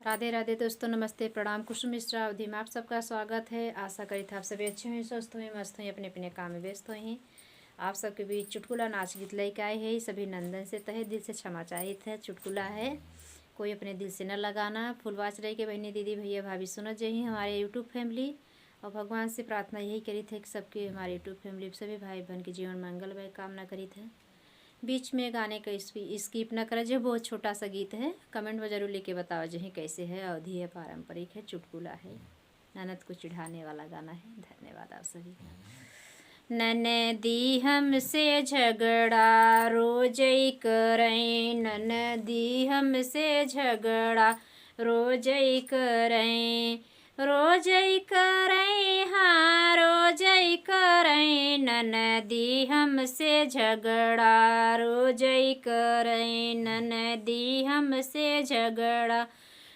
राधे राधे दोस्तों, नमस्ते, प्रणाम। कुसुम मिश्रा अवधि में आप सबका स्वागत है। आशा करी था आप सभी अच्छे हुए, स्वस्थ हुए, मस्त हुए, अपने अपने काम में व्यस्त हुए। आप सबके बीच चुटकुला नाच गीत लेके आए हैं। सभी नंदन से तहे दिल से क्षमा चाहित है। चुटकुला है, कोई अपने दिल से न लगाना। फुलवाच रही के बहनी दीदी भैया भाभी सुनत जही हमारे यूट्यूब फैमिली। और भगवान से प्रार्थना यही करी थे कि सबके हमारे यूट्यूब फैमिली सभी भाई बहन के जीवन मंगल वह कामना करी थे। बीच में गाने का स्किप न करा जो बहुत छोटा सा गीत है। कमेंट में जरूर लिखे बताओ जो कैसे है। अवधि है, पारंपरिक है, चुटकुला है, ननद को चिढ़ाने वाला गाना है। धन्यवाद आप सभी का। ननदी हमसे झगड़ा रोज ही करें, ननदी हमसे झगड़ा रोज ही करें, रोज ही करें, हाँ रोज ही करें। ननदी हमसे झगड़ा रोज ही करें, ननदी हमसे झगड़ा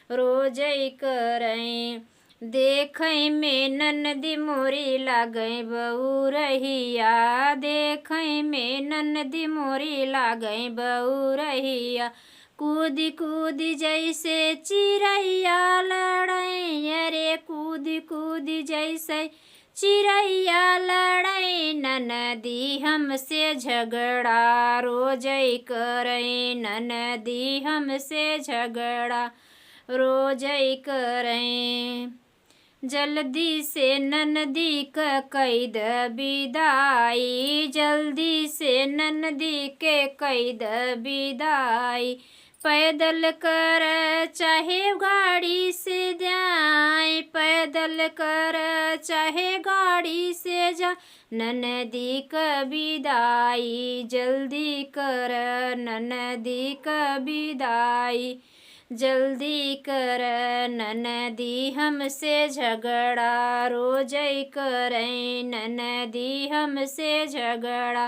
रोज ही करें। देखै में ननदी मोरी लागै बहुरहिया, देखै में ननदी मोरी लागै बहुरहिया। कूदी कूदी जैसे चिड़ैया लड़ै, अरे कूदी कूदी जैसे चिड़ैया लड़ै। ननदी हमसे झगड़ा रोज ही करै, ननदी हमसे झगड़ा रोज ही करै। जल्दी से ननदी का कैद विदाई, जल्दी से ननदी के कैद विदाई। पैदल कर चाहे गाड़ी से जाए, पैदल कर चाहे गाड़ी से जा। ननदी का विदाई जल्दी कर, ननदी का विदाई जल्दी कर। ननदी हमसे झगड़ा रोज ही करें, ननदी हमसे झगड़ा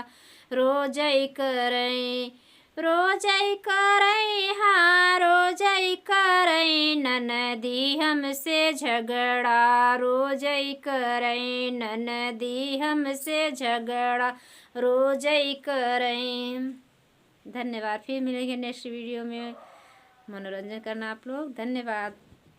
रोज ही करें, रोज ही करें, हाँ रोज ही करें। ननदी हमसे झगड़ा रोज ही करें, ननदी हमसे झगड़ा रोज ही करें। धन्यवाद। फिर मिलेंगे नेक्स्ट वीडियो में। मनोरंजन करना आप लोग। धन्यवाद।